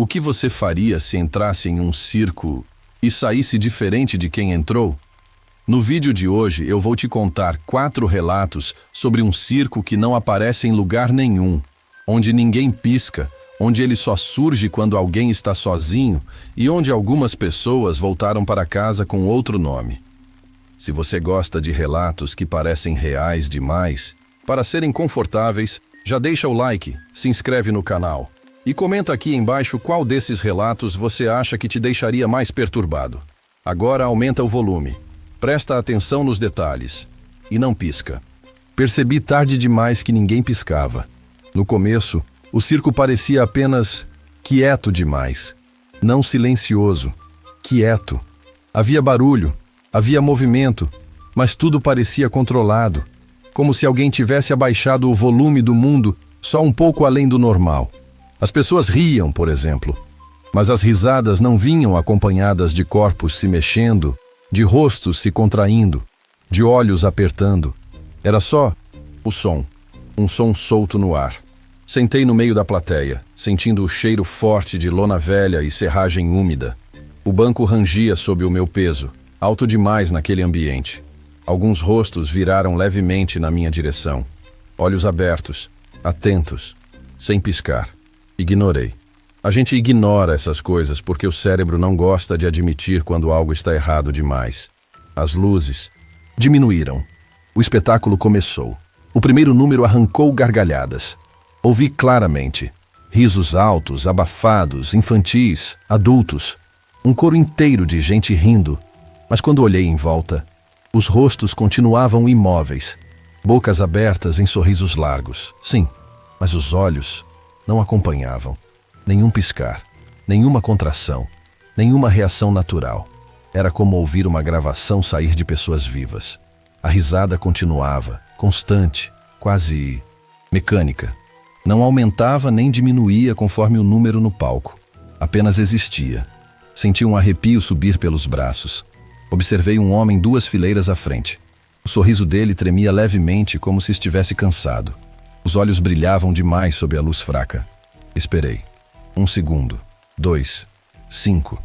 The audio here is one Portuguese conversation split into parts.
O que você faria se entrasse em um circo e saísse diferente de quem entrou? No vídeo de hoje eu vou te contar 4 relatos sobre um circo que não aparece em lugar nenhum, onde ninguém pisca, onde ele só surge quando alguém está sozinho e onde algumas pessoas voltaram para casa com outro nome. Se você gosta de relatos que parecem reais demais, para serem confortáveis, já deixa o like, se inscreve no canal e comenta aqui embaixo qual desses relatos você acha que te deixaria mais perturbado. Agora aumenta o volume, presta atenção nos detalhes e não pisca. Percebi tarde demais que ninguém piscava. No começo, o circo parecia apenas quieto demais, não silencioso, quieto. Havia barulho, havia movimento, mas tudo parecia controlado, como se alguém tivesse abaixado o volume do mundo só um pouco além do normal. As pessoas riam, por exemplo, mas as risadas não vinham acompanhadas de corpos se mexendo, de rostos se contraindo, de olhos apertando. Era só o som, um som solto no ar. Sentei no meio da plateia, sentindo o cheiro forte de lona velha e serragem úmida. O banco rangia sob o meu peso, alto demais naquele ambiente. Alguns rostos viraram levemente na minha direção. Olhos abertos, atentos, sem piscar. Ignorei. A gente ignora essas coisas porque o cérebro não gosta de admitir quando algo está errado demais. As luzes diminuíram. O espetáculo começou. O primeiro número arrancou gargalhadas. Ouvi claramente. Risos altos, abafados, infantis, adultos. Um coro inteiro de gente rindo. Mas quando olhei em volta, os rostos continuavam imóveis. Bocas abertas em sorrisos largos. Sim, mas os olhos não acompanhavam. Nenhum piscar, nenhuma contração, nenhuma reação natural. Era como ouvir uma gravação sair de pessoas vivas. A risada continuava, constante, quase mecânica. Não aumentava nem diminuía conforme o número no palco. Apenas existia. Senti um arrepio subir pelos braços. Observei um homem 2 fileiras à frente. O sorriso dele tremia levemente como se estivesse cansado. Os olhos brilhavam demais sob a luz fraca. Esperei. 1 segundo. 2. 5.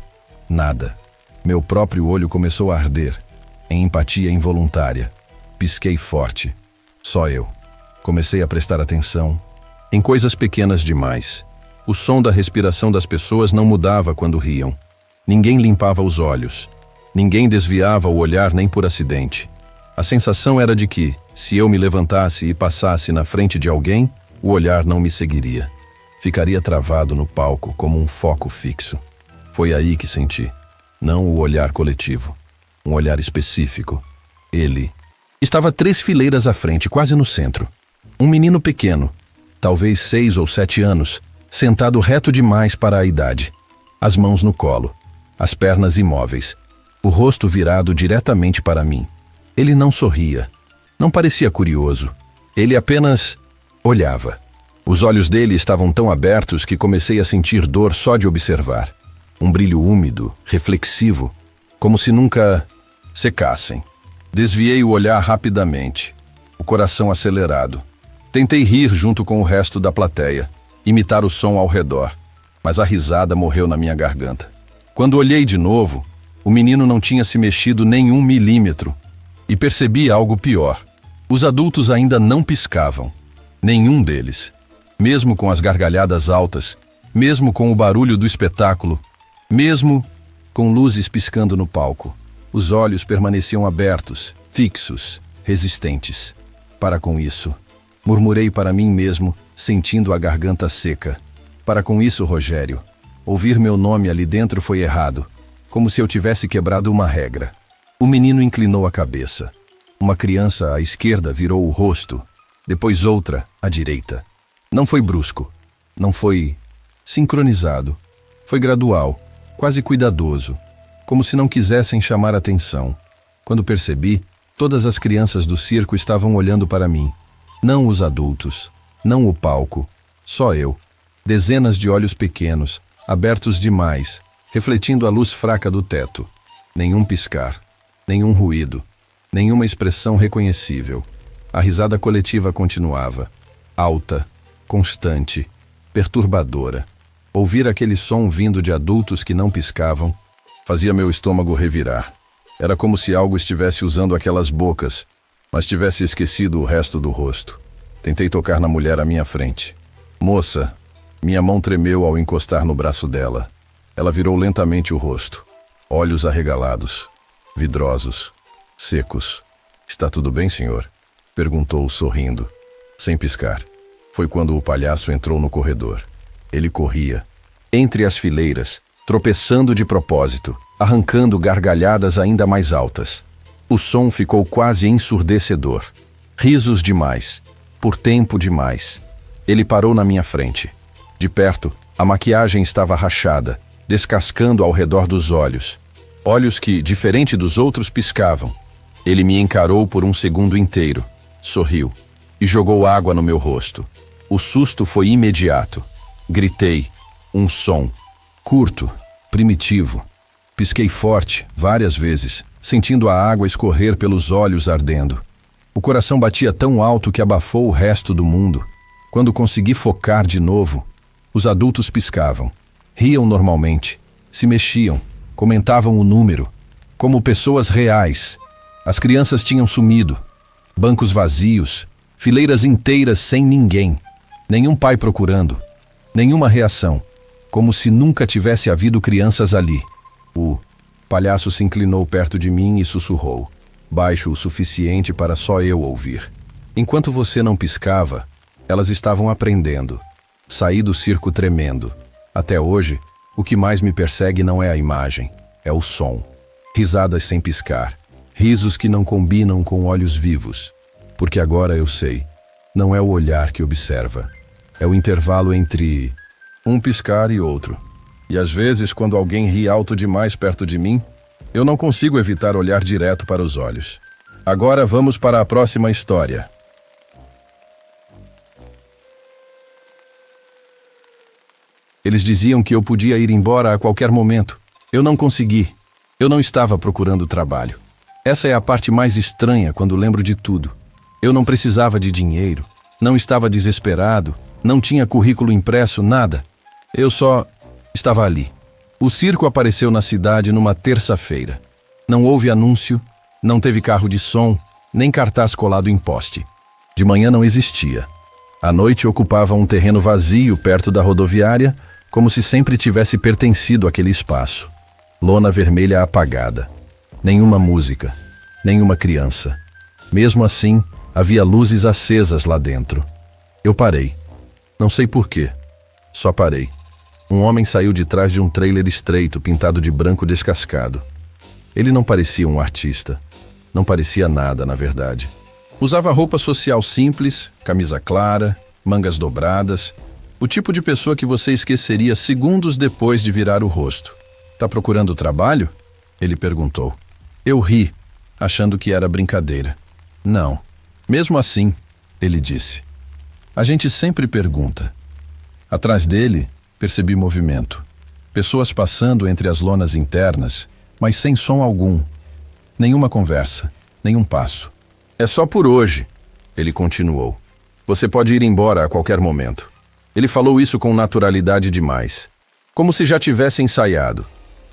Nada. Meu próprio olho começou a arder, em empatia involuntária. Pisquei forte. Só eu. Comecei a prestar atenção em coisas pequenas demais. O som da respiração das pessoas não mudava quando riam. Ninguém limpava os olhos. Ninguém desviava o olhar nem por acidente. A sensação era de que, se eu me levantasse e passasse na frente de alguém, o olhar não me seguiria. Ficaria travado no palco como um foco fixo. Foi aí que senti. Não o olhar coletivo. Um olhar específico. Ele estava 3 fileiras à frente, quase no centro. Um menino pequeno, talvez 6 ou 7 anos, sentado reto demais para a idade. As mãos no colo, as pernas imóveis, o rosto virado diretamente para mim. Ele não sorria, não parecia curioso. Ele apenas olhava. Os olhos dele estavam tão abertos que comecei a sentir dor só de observar. Um brilho úmido, reflexivo, como se nunca secassem. Desviei o olhar rapidamente, o coração acelerado. Tentei rir junto com o resto da plateia, imitar o som ao redor, mas a risada morreu na minha garganta. Quando olhei de novo, o menino não tinha se mexido nem 1 milímetro. E percebi algo pior. Os adultos ainda não piscavam. Nenhum deles. Mesmo com as gargalhadas altas, mesmo com o barulho do espetáculo, mesmo com luzes piscando no palco, os olhos permaneciam abertos, fixos, resistentes. Para com isso, murmurei para mim mesmo, sentindo a garganta seca. Para com isso, Rogério. Ouvir meu nome ali dentro foi errado, como se eu tivesse quebrado uma regra. O menino inclinou a cabeça. Uma criança à esquerda virou o rosto, depois outra à direita. Não foi brusco, não foi sincronizado. Foi gradual, quase cuidadoso, como se não quisessem chamar atenção. Quando percebi, todas as crianças do circo estavam olhando para mim. Não os adultos, não o palco, só eu. Dezenas de olhos pequenos, abertos demais, refletindo a luz fraca do teto. Nenhum piscar. Nenhum ruído, nenhuma expressão reconhecível. A risada coletiva continuava, alta, constante, perturbadora. Ouvir aquele som vindo de adultos que não piscavam fazia meu estômago revirar. Era como se algo estivesse usando aquelas bocas, mas tivesse esquecido o resto do rosto. Tentei tocar na mulher à minha frente. Moça, minha mão tremeu ao encostar no braço dela. Ela virou lentamente o rosto. Olhos arregalados, vidrosos, secos. Está tudo bem, senhor? Perguntou, sorrindo, sem piscar. Foi quando o palhaço entrou no corredor. Ele corria, entre as fileiras, tropeçando de propósito, arrancando gargalhadas ainda mais altas. O som ficou quase ensurdecedor. Risos demais, por tempo demais. Ele parou na minha frente. De perto, a maquiagem estava rachada, descascando ao redor dos olhos. Olhos que, diferente dos outros, piscavam. Ele me encarou por um segundo inteiro, sorriu e jogou água no meu rosto. O susto foi imediato. Gritei. Um som. Curto, primitivo. Pisquei forte, várias vezes, sentindo a água escorrer pelos olhos ardendo. O coração batia tão alto que abafou o resto do mundo. Quando consegui focar de novo, os adultos piscavam. Riam normalmente, se mexiam, comentavam o número, como pessoas reais. As crianças tinham sumido. Bancos vazios, fileiras inteiras sem ninguém. Nenhum pai procurando. Nenhuma reação, como se nunca tivesse havido crianças ali. O palhaço se inclinou perto de mim e sussurrou, baixo o suficiente para só eu ouvir. Enquanto você não piscava, elas estavam aprendendo. Saí do circo tremendo. Até hoje, o que mais me persegue não é a imagem, é o som. Risadas sem piscar. Risos que não combinam com olhos vivos. Porque agora eu sei, não é o olhar que observa. É o intervalo entre um piscar e outro. E às vezes, quando alguém ri alto demais perto de mim, eu não consigo evitar olhar direto para os olhos. Agora vamos para a próxima história. Eles diziam que eu podia ir embora a qualquer momento. Eu não consegui. Eu não estava procurando trabalho. Essa é a parte mais estranha quando lembro de tudo. Eu não precisava de dinheiro, não estava desesperado, não tinha currículo impresso, nada. Eu só estava ali. O circo apareceu na cidade numa terça-feira. Não houve anúncio, não teve carro de som, nem cartaz colado em poste. De manhã não existia. À noite ocupava um terreno vazio perto da rodoviária, como se sempre tivesse pertencido àquele espaço. Lona vermelha apagada. Nenhuma música, nenhuma criança. Mesmo assim, havia luzes acesas lá dentro. Eu parei. Não sei porquê. Só parei. Um homem saiu de trás de um trailer estreito, pintado de branco descascado. Ele não parecia um artista. Não parecia nada, na verdade. Usava roupa social simples, camisa clara, mangas dobradas. O tipo de pessoa que você esqueceria segundos depois de virar o rosto. Tá procurando trabalho? Ele perguntou. Eu ri, achando que era brincadeira. Não. Mesmo assim, ele disse. A gente sempre pergunta. Atrás dele, percebi movimento. Pessoas passando entre as lonas internas, mas sem som algum. Nenhuma conversa, nenhum passo. É só por hoje, ele continuou. Você pode ir embora a qualquer momento. Ele falou isso com naturalidade demais, como se já tivesse ensaiado.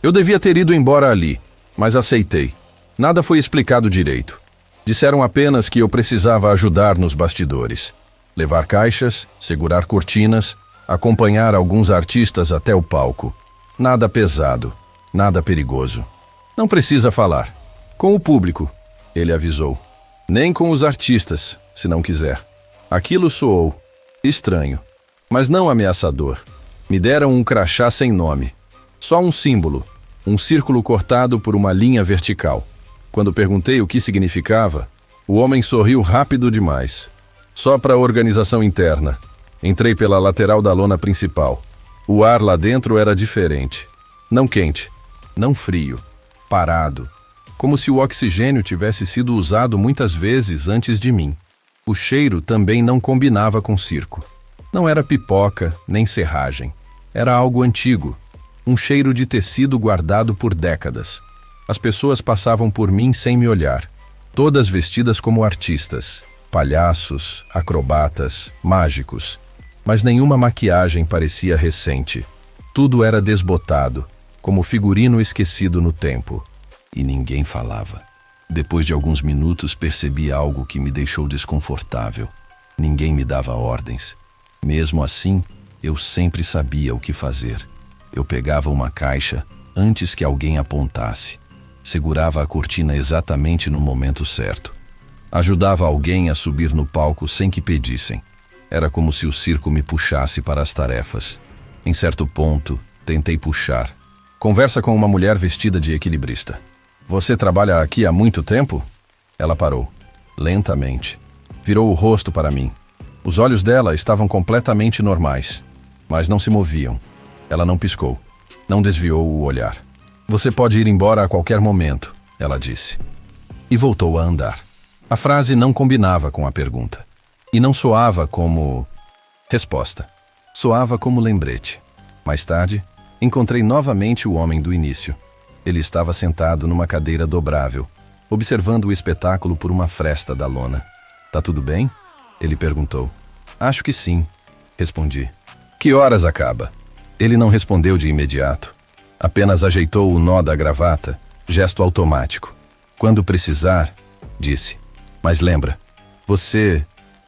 Eu devia ter ido embora ali, mas aceitei. Nada foi explicado direito. Disseram apenas que eu precisava ajudar nos bastidores. Levar caixas, segurar cortinas, acompanhar alguns artistas até o palco. Nada pesado, nada perigoso. Não precisa falar. Com o público, ele avisou. Nem com os artistas, se não quiser. Aquilo soou estranho, mas não ameaçador. Me deram um crachá sem nome. Só um símbolo, um círculo cortado por uma linha vertical. Quando perguntei o que significava, o homem sorriu rápido demais. Só para a organização interna. Entrei pela lateral da lona principal. O ar lá dentro era diferente. Não quente, não frio, parado. Como se o oxigênio tivesse sido usado muitas vezes antes de mim. O cheiro também não combinava com circo. Não era pipoca, nem serragem. Era algo antigo. Um cheiro de tecido guardado por décadas. As pessoas passavam por mim sem me olhar. Todas vestidas como artistas. Palhaços, acrobatas, mágicos. Mas nenhuma maquiagem parecia recente. Tudo era desbotado, como figurino esquecido no tempo, e ninguém falava. Depois de alguns minutos percebi algo que me deixou desconfortável. Ninguém me dava ordens. Mesmo assim, eu sempre sabia o que fazer. Eu pegava uma caixa antes que alguém apontasse. Segurava a cortina exatamente no momento certo. Ajudava alguém a subir no palco sem que pedissem. Era como se o circo me puxasse para as tarefas. Em certo ponto, tentei puxar. Conversa com uma mulher vestida de equilibrista. Você trabalha aqui há muito tempo? Ela parou, lentamente. Virou o rosto para mim. Os olhos dela estavam completamente normais, mas não se moviam. Ela não piscou, não desviou o olhar. Você pode ir embora a qualquer momento, ela disse. E voltou a andar. A frase não combinava com a pergunta. E não soava como resposta. Soava como lembrete. Mais tarde, encontrei novamente o homem do início. Ele estava sentado numa cadeira dobrável, observando o espetáculo por uma fresta da lona. Tá tudo bem? Ele perguntou. Acho que sim, respondi. Que horas acaba? Ele não respondeu de imediato. Apenas ajeitou o nó da gravata, gesto automático. Quando precisar, disse. Mas lembra, você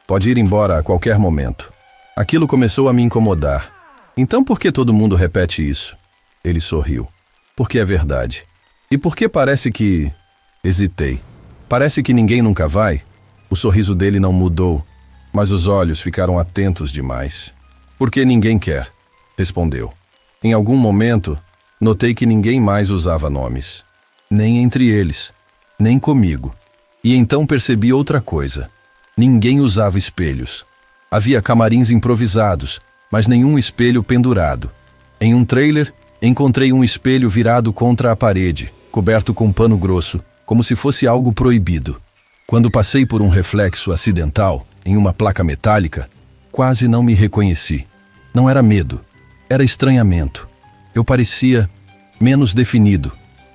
pode ir embora a qualquer momento. Aquilo começou a me incomodar. Então por que todo mundo repete isso? Ele sorriu. Porque é verdade. E porque parece que... Hesitei. Parece que ninguém nunca vai? O sorriso dele não mudou, mas os olhos ficaram atentos demais. Porque ninguém quer, respondeu. Em algum momento, notei que ninguém mais usava nomes. Nem entre eles, nem comigo. E então percebi outra coisa. Ninguém usava espelhos. Havia camarins improvisados, mas nenhum espelho pendurado. Em um trailer, encontrei um espelho virado contra a parede, coberto com pano grosso, como se fosse algo proibido. Quando passei por um reflexo acidental, em uma placa metálica, quase não me reconheci. Não era medo, era estranhamento. Eu parecia menos definido,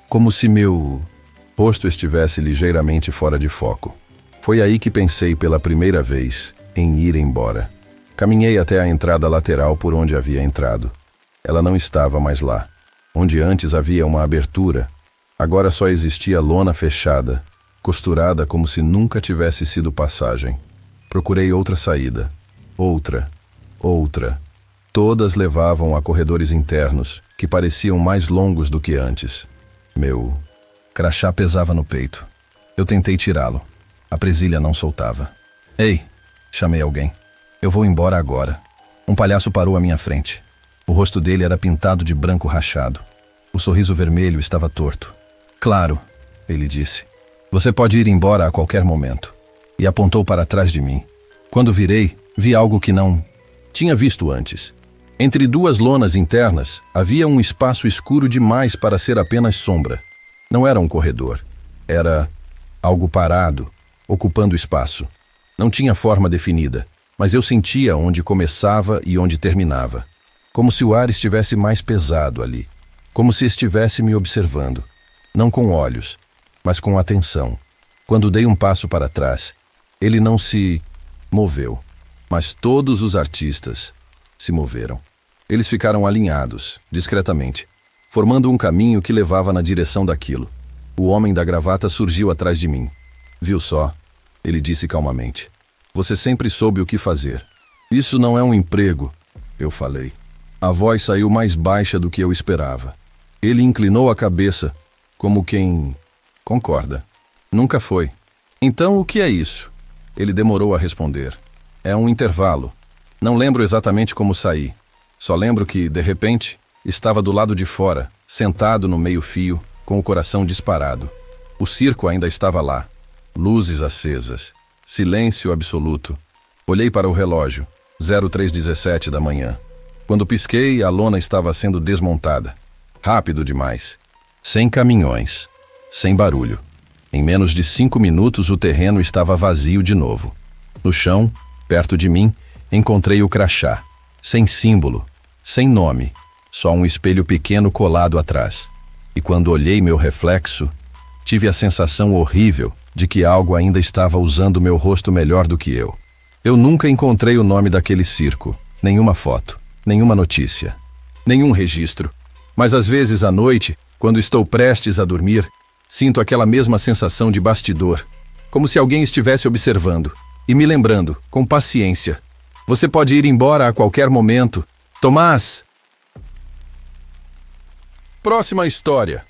como se meu rosto estivesse ligeiramente fora de foco. Foi aí que pensei pela primeira vez em ir embora. Caminhei até a entrada lateral por onde havia entrado. Ela não estava mais lá. Onde antes havia uma abertura, agora só existia lona fechada, costurada como se nunca tivesse sido passagem. Procurei outra saída. Outra. Todas levavam a corredores internos, que pareciam mais longos do que antes. Meu crachá pesava no peito. Eu tentei tirá-lo. A presilha não soltava. Ei! Chamei alguém. Eu vou embora agora. Um palhaço parou à minha frente. O rosto dele era pintado de branco rachado. O sorriso vermelho estava torto. Claro, ele disse. Você pode ir embora a qualquer momento. E apontou para trás de mim. Quando virei, vi algo que não tinha visto antes. Entre duas lonas internas, havia um espaço escuro demais para ser apenas sombra. Não era um corredor. Era algo parado, ocupando espaço. Não tinha forma definida, mas eu sentia onde começava e onde terminava. Como se o ar estivesse mais pesado ali. Como se estivesse me observando. Não com olhos, mas com atenção. Quando dei um passo para trás, ele não se moveu, mas todos os artistas se moveram. Eles ficaram alinhados, discretamente, formando um caminho que levava na direção daquilo. O homem da gravata surgiu atrás de mim. Viu só? Ele disse calmamente. Você sempre soube o que fazer. Isso não é um emprego, eu falei. A voz saiu mais baixa do que eu esperava. Ele inclinou a cabeça, como quem concorda. Nunca foi. Então o que é isso? Ele demorou a responder. É um intervalo. Não lembro exatamente como saí. Só lembro que, de repente, estava do lado de fora, sentado no meio-fio, com o coração disparado. O circo ainda estava lá. Luzes acesas. Silêncio absoluto. Olhei para o relógio. 03:17 da manhã. Quando pisquei, a lona estava sendo desmontada. Rápido demais. Sem caminhões. Sem barulho. Em menos de 5 minutos, o terreno estava vazio de novo. No chão, perto de mim, encontrei o crachá. Sem símbolo. Sem nome. Só um espelho pequeno colado atrás. E quando olhei meu reflexo, tive a sensação horrível de que algo ainda estava usando meu rosto melhor do que eu. Eu nunca encontrei o nome daquele circo, nenhuma foto, nenhuma notícia. Nenhum registro. Mas às vezes à noite, quando estou prestes a dormir, sinto aquela mesma sensação de bastidor, como se alguém estivesse observando e me lembrando, com paciência. Você pode ir embora a qualquer momento. Tomás! Próxima história.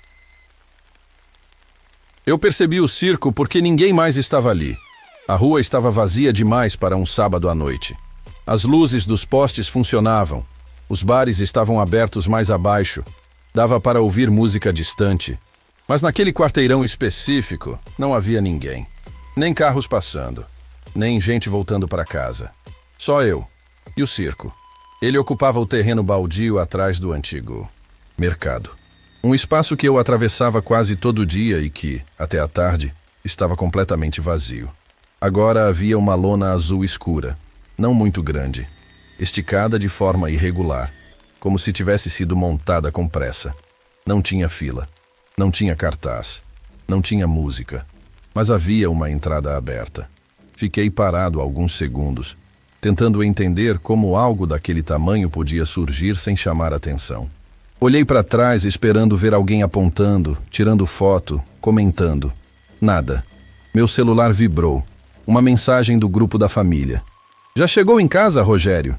Eu percebi o circo porque ninguém mais estava ali. A rua estava vazia demais para um sábado à noite. As luzes dos postes funcionavam. Os bares estavam abertos mais abaixo. Dava para ouvir música distante. Mas naquele quarteirão específico não havia ninguém. Nem carros passando. Nem gente voltando para casa. Só eu e o circo. Ele ocupava o terreno baldio atrás do antigo mercado. Um espaço que eu atravessava quase todo dia e que, até à tarde, estava completamente vazio. Agora havia uma lona azul escura, não muito grande, esticada de forma irregular, como se tivesse sido montada com pressa. Não tinha fila, não tinha cartaz, não tinha música, mas havia uma entrada aberta. Fiquei parado alguns segundos, tentando entender como algo daquele tamanho podia surgir sem chamar atenção. Olhei para trás esperando ver alguém apontando, tirando foto, comentando. Nada. Meu celular vibrou. Uma mensagem do grupo da família. Já chegou em casa, Rogério?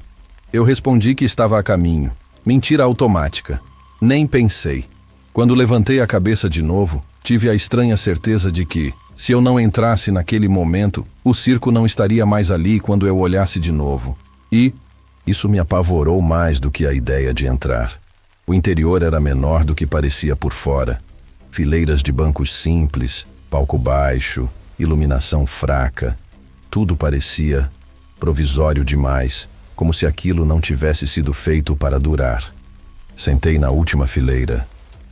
Eu respondi que estava a caminho. Mentira automática. Nem pensei. Quando levantei a cabeça de novo, tive a estranha certeza de que, se eu não entrasse naquele momento, o circo não estaria mais ali quando eu olhasse de novo. E isso me apavorou mais do que a ideia de entrar. O interior era menor do que parecia por fora. Fileiras de bancos simples, palco baixo, iluminação fraca. Tudo parecia provisório demais, como se aquilo não tivesse sido feito para durar. Sentei na última fileira.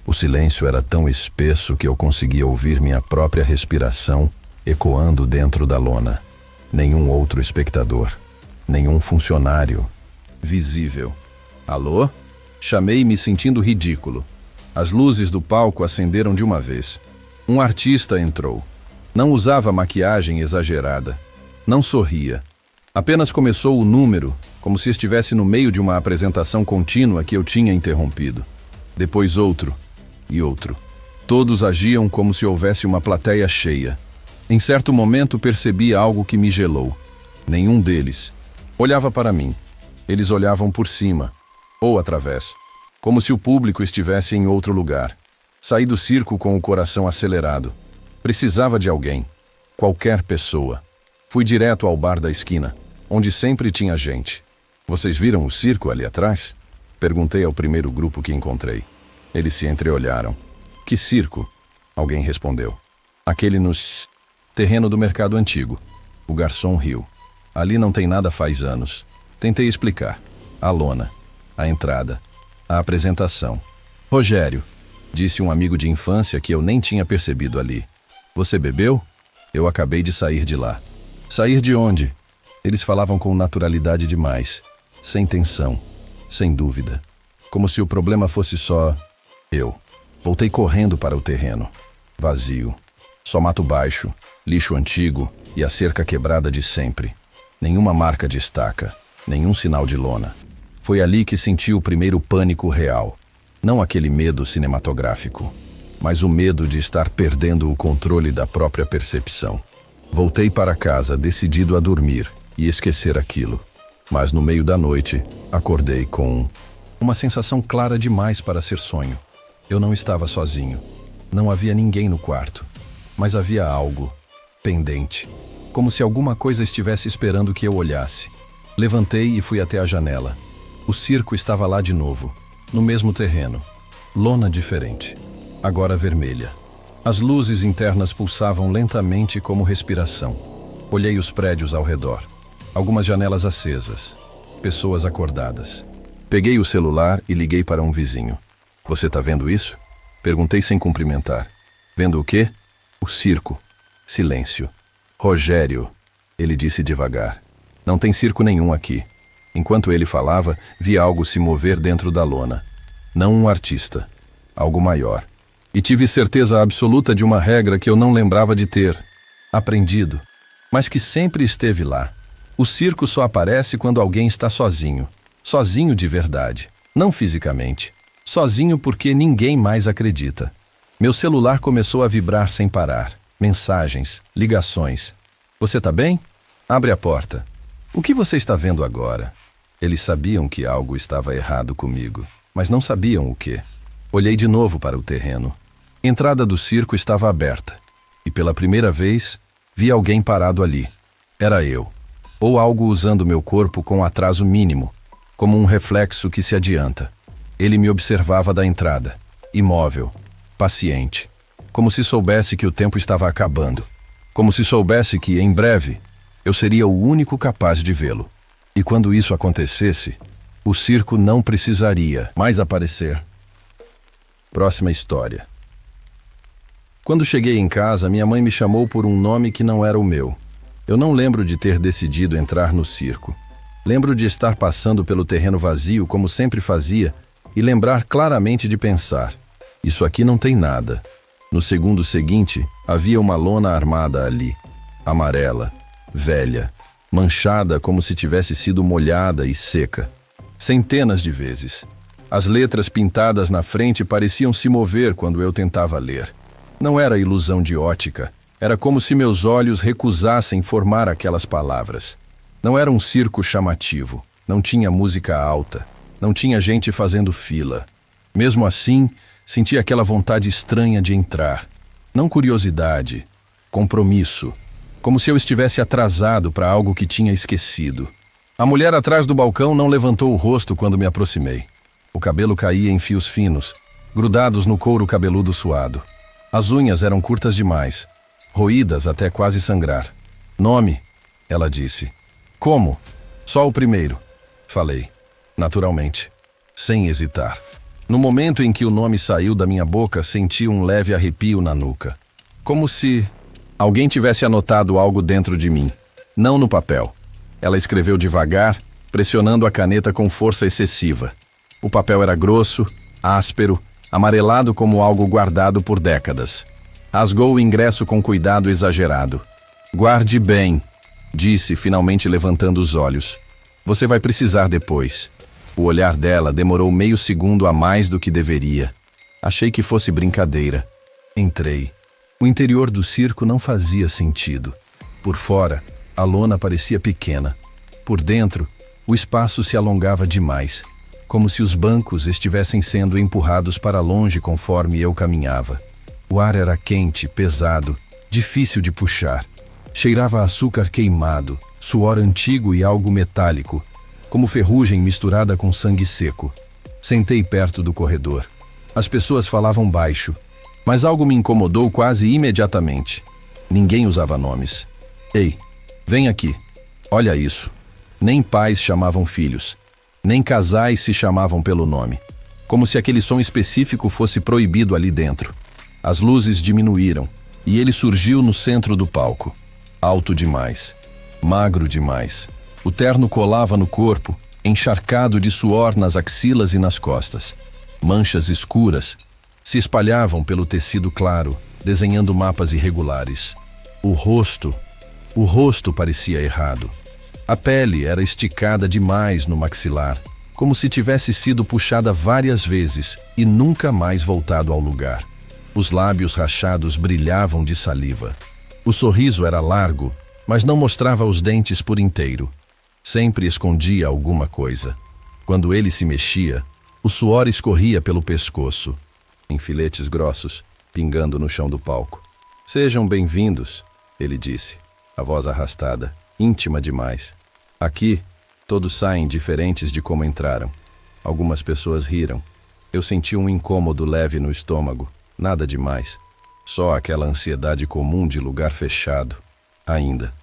O silêncio era tão espesso que eu conseguia ouvir minha própria respiração ecoando dentro da lona. Nenhum outro espectador, nenhum funcionário visível. Alô? Chamei, me sentindo ridículo. As luzes do palco acenderam de uma vez. Um artista entrou. Não usava maquiagem exagerada. Não sorria. Apenas começou o número, como se estivesse no meio de uma apresentação contínua que eu tinha interrompido. Depois outro e outro. Todos agiam como se houvesse uma plateia cheia. Em certo momento percebi algo que me gelou. Nenhum deles olhava para mim. Eles olhavam por cima, ou através, como se o público estivesse em outro lugar. Saí do circo com o coração acelerado. Precisava de alguém, qualquer pessoa. Fui direto ao bar da esquina, onde sempre tinha gente. Vocês viram o circo ali atrás? Perguntei ao primeiro grupo que encontrei. Eles se entreolharam. Que circo? Alguém respondeu. Aquele no terreno do mercado antigo. O garçom riu. Ali não tem nada faz anos. Tentei explicar. A lona. A entrada, a apresentação. Rogério, disse um amigo de infância que eu nem tinha percebido ali. Você bebeu? Eu acabei de sair de lá. Sair de onde? Eles falavam com naturalidade demais, sem tensão, sem dúvida. Como se o problema fosse só eu. Voltei correndo para o terreno. Vazio. Só mato baixo, lixo antigo e a cerca quebrada de sempre. Nenhuma marca de estaca, nenhum sinal de lona. Foi ali que senti o primeiro pânico real. Não aquele medo cinematográfico, mas o medo de estar perdendo o controle da própria percepção. Voltei para casa decidido a dormir e esquecer aquilo. Mas no meio da noite, acordei com uma sensação clara demais para ser sonho. Eu não estava sozinho. Não havia ninguém no quarto. Mas havia algo pendente, como se alguma coisa estivesse esperando que eu olhasse. Levantei e fui até a janela. O circo estava lá de novo, no mesmo terreno. Lona diferente, agora vermelha. As luzes internas pulsavam lentamente como respiração. Olhei os prédios ao redor. Algumas janelas acesas. Pessoas acordadas. Peguei o celular e liguei para um vizinho. Você tá vendo isso? Perguntei sem cumprimentar. Vendo o quê? O circo. Silêncio. Rogério, ele disse devagar. Não tem circo nenhum aqui. Enquanto ele falava, vi algo se mover dentro da lona. Não um artista. Algo maior. E tive certeza absoluta de uma regra que eu não lembrava de ter aprendido, mas que sempre esteve lá. O circo só aparece quando alguém está sozinho. Sozinho de verdade. Não fisicamente. Sozinho porque ninguém mais acredita. Meu celular começou a vibrar sem parar. Mensagens, ligações. Você tá bem? Abre a porta. O que você está vendo agora? Eles sabiam que algo estava errado comigo, mas não sabiam o quê. Olhei de novo para o terreno. A entrada do circo estava aberta. E pela primeira vez, vi alguém parado ali. Era eu. Ou algo usando meu corpo com atraso mínimo, como um reflexo que se adianta. Ele me observava da entrada, imóvel, paciente, como se soubesse que o tempo estava acabando, como se soubesse que, em breve, eu seria o único capaz de vê-lo. E quando isso acontecesse, o circo não precisaria mais aparecer. Próxima história. Quando cheguei em casa, minha mãe me chamou por um nome que não era o meu. Eu não lembro de ter decidido entrar no circo. Lembro de estar passando pelo terreno vazio, como sempre fazia, e lembrar claramente de pensar: isso aqui não tem nada. No segundo seguinte, havia uma lona armada ali, amarela, velha, manchada como se tivesse sido molhada e seca. Centenas de vezes. As letras pintadas na frente pareciam se mover quando eu tentava ler. Não era ilusão de ótica. Era como se meus olhos recusassem formar aquelas palavras. Não era um circo chamativo. Não tinha música alta. Não tinha gente fazendo fila. Mesmo assim, senti aquela vontade estranha de entrar. Não curiosidade, compromisso. Como se eu estivesse atrasado para algo que tinha esquecido. A mulher atrás do balcão não levantou o rosto quando me aproximei. O cabelo caía em fios finos, grudados no couro cabeludo suado. As unhas eram curtas demais, roídas até quase sangrar. Nome, ela disse. Como? Só o primeiro, falei, naturalmente, sem hesitar. No momento em que o nome saiu da minha boca, senti um leve arrepio na nuca. Como se alguém tivesse anotado algo dentro de mim, não no papel. Ela escreveu devagar, pressionando a caneta com força excessiva. O papel era grosso, áspero, amarelado como algo guardado por décadas. Rasgou o ingresso com cuidado exagerado. Guarde bem, disse, finalmente levantando os olhos. Você vai precisar depois. O olhar dela demorou meio segundo a mais do que deveria. Achei que fosse brincadeira. Entrei. O interior do circo não fazia sentido. Por fora, a lona parecia pequena. Por dentro, o espaço se alongava demais, como se os bancos estivessem sendo empurrados para longe conforme eu caminhava. O ar era quente, pesado, difícil de puxar. Cheirava a açúcar queimado, suor antigo e algo metálico, como ferrugem misturada com sangue seco. Sentei perto do corredor. As pessoas falavam baixo, mas algo me incomodou quase imediatamente. Ninguém usava nomes. Ei, vem aqui. Olha isso. Nem pais chamavam filhos. Nem casais se chamavam pelo nome. Como se aquele som específico fosse proibido ali dentro. As luzes diminuíram, e ele surgiu no centro do palco. Alto demais. Magro demais. O terno colava no corpo, encharcado de suor nas axilas e nas costas. Manchas escuras se espalhavam pelo tecido claro, desenhando mapas irregulares. O rosto parecia errado. A pele era esticada demais no maxilar, como se tivesse sido puxada várias vezes e nunca mais voltado ao lugar. Os lábios rachados brilhavam de saliva. O sorriso era largo, mas não mostrava os dentes por inteiro. Sempre escondia alguma coisa. Quando ele se mexia, o suor escorria pelo pescoço, em filetes grossos, pingando no chão do palco. Sejam bem-vindos, ele disse, a voz arrastada, íntima demais. Aqui, todos saem diferentes de como entraram. Algumas pessoas riram. Eu senti um incômodo leve no estômago, nada demais. Só aquela ansiedade comum de lugar fechado. Ainda.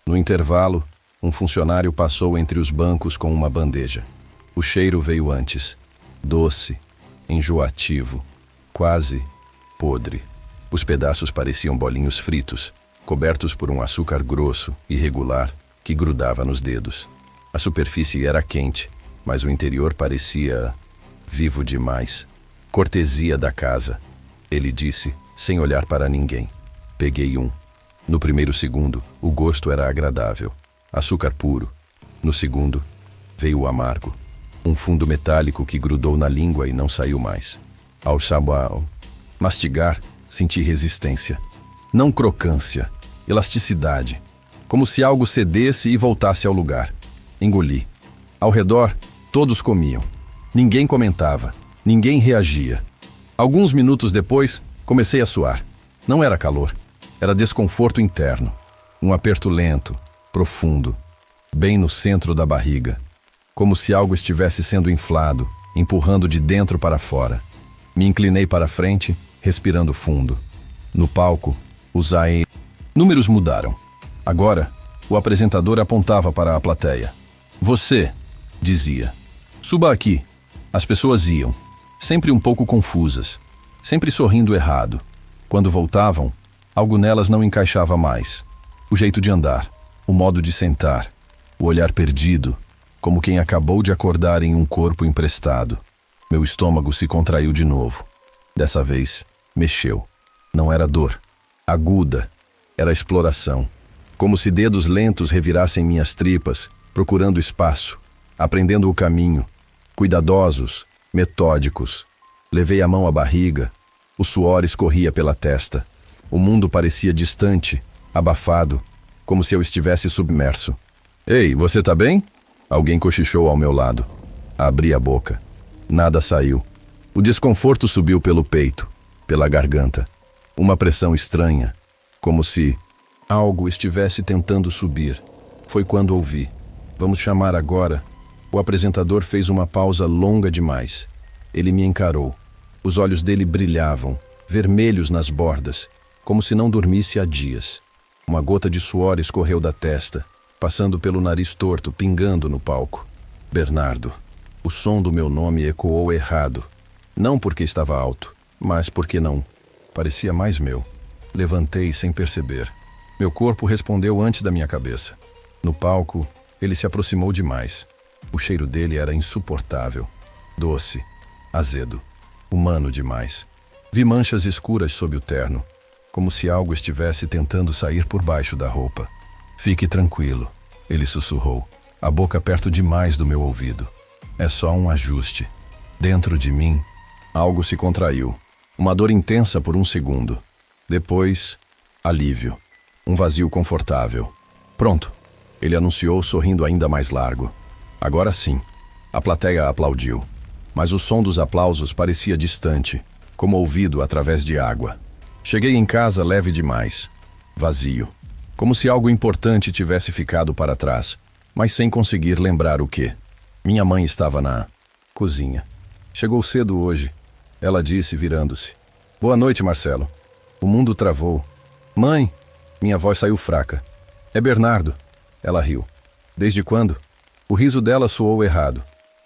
No intervalo, um funcionário passou entre os bancos com uma bandeja. O cheiro veio antes. Doce, enjoativo, quase podre. Os pedaços pareciam bolinhos fritos, cobertos por um açúcar grosso, irregular, que grudava nos dedos. A superfície era quente, mas o interior parecia vivo demais. Cortesia da casa, ele disse, sem olhar para ninguém. Peguei um. No primeiro segundo, o gosto era agradável. Açúcar puro. No segundo, veio o amargo. Um fundo metálico que grudou na língua e não saiu mais. Ao mastigar, senti resistência. Não crocância, elasticidade. Como se algo cedesse e voltasse ao lugar. Engoli. Ao redor, todos comiam. Ninguém comentava. Ninguém reagia. Alguns minutos depois, comecei a suar. Não era calor. Era desconforto interno. Um aperto lento, profundo, bem no centro da barriga. Como se algo estivesse sendo inflado, empurrando de dentro para fora. Me inclinei para frente, respirando fundo. No palco, números mudaram. Agora, o apresentador apontava para a plateia. Você, dizia. Suba aqui. As pessoas iam, sempre um pouco confusas, sempre sorrindo errado. Quando voltavam, algo nelas não encaixava mais. O jeito de andar, o modo de sentar, o olhar perdido, como quem acabou de acordar em um corpo emprestado. Meu estômago se contraiu de novo. Dessa vez, mexeu. Não era dor. Aguda. Era exploração. Como se dedos lentos revirassem minhas tripas, procurando espaço, aprendendo o caminho. Cuidadosos, metódicos. Levei a mão à barriga. O suor escorria pela testa. O mundo parecia distante, abafado, como se eu estivesse submerso. Ei, você tá bem? Alguém cochichou ao meu lado. Abri a boca. Nada saiu. O desconforto subiu pelo peito, pela garganta. Uma pressão estranha, como se algo estivesse tentando subir. Foi quando ouvi. Vamos chamar agora. O apresentador fez uma pausa longa demais. Ele me encarou. Os olhos dele brilhavam, vermelhos nas bordas, como se não dormisse há dias. Uma gota de suor escorreu da testa, passando pelo nariz torto, pingando no palco. Bernardo. O som do meu nome ecoou errado. Não porque estava alto, mas porque não. Parecia mais meu. Levantei sem perceber. Meu corpo respondeu antes da minha cabeça. No palco, ele se aproximou demais. O cheiro dele era insuportável. Doce, azedo, humano demais. Vi manchas escuras sob o terno, como se algo estivesse tentando sair por baixo da roupa. Fique tranquilo, ele sussurrou, a boca perto demais do meu ouvido. É só um ajuste. Dentro de mim, algo se contraiu. Uma dor intensa por um segundo. Depois, alívio. Um vazio confortável. Pronto, ele anunciou sorrindo ainda mais largo. Agora sim. A plateia aplaudiu. Mas o som dos aplausos parecia distante, como ouvido através de água. Cheguei em casa leve demais. Vazio. Como se algo importante tivesse ficado para trás, mas sem conseguir lembrar o quê. Minha mãe estava na cozinha. Chegou cedo hoje, ela disse, virando-se. Boa noite, Marcelo. O mundo travou. Mãe! Minha voz saiu fraca. É Bernardo. Ela riu. Desde quando? O riso dela soou errado.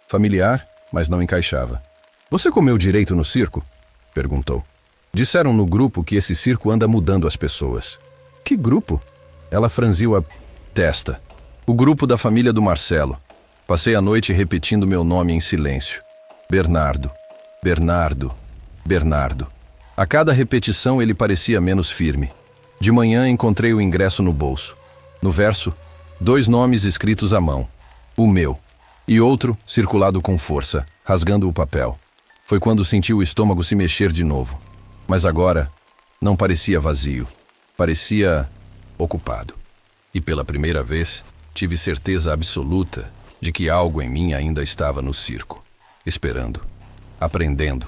Familiar, mas não encaixava. Você comeu direito no circo? Perguntou. Disseram no grupo que esse circo anda mudando as pessoas. Que grupo? Ela franziu a testa. O grupo da família do Marcelo. Passei a noite repetindo meu nome em silêncio. Bernardo. Bernardo. Bernardo. A cada repetição ele parecia menos firme. De manhã encontrei o ingresso no bolso. No verso, 2 nomes escritos à mão. O meu. E outro circulado com força, rasgando o papel. Foi quando senti o estômago se mexer de novo. Mas agora, não parecia vazio. Parecia ocupado. E pela primeira vez, tive certeza absoluta de que algo em mim ainda estava no circo, esperando, aprendendo,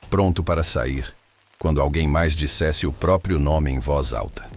pronto para sair, quando alguém mais dissesse o próprio nome em voz alta.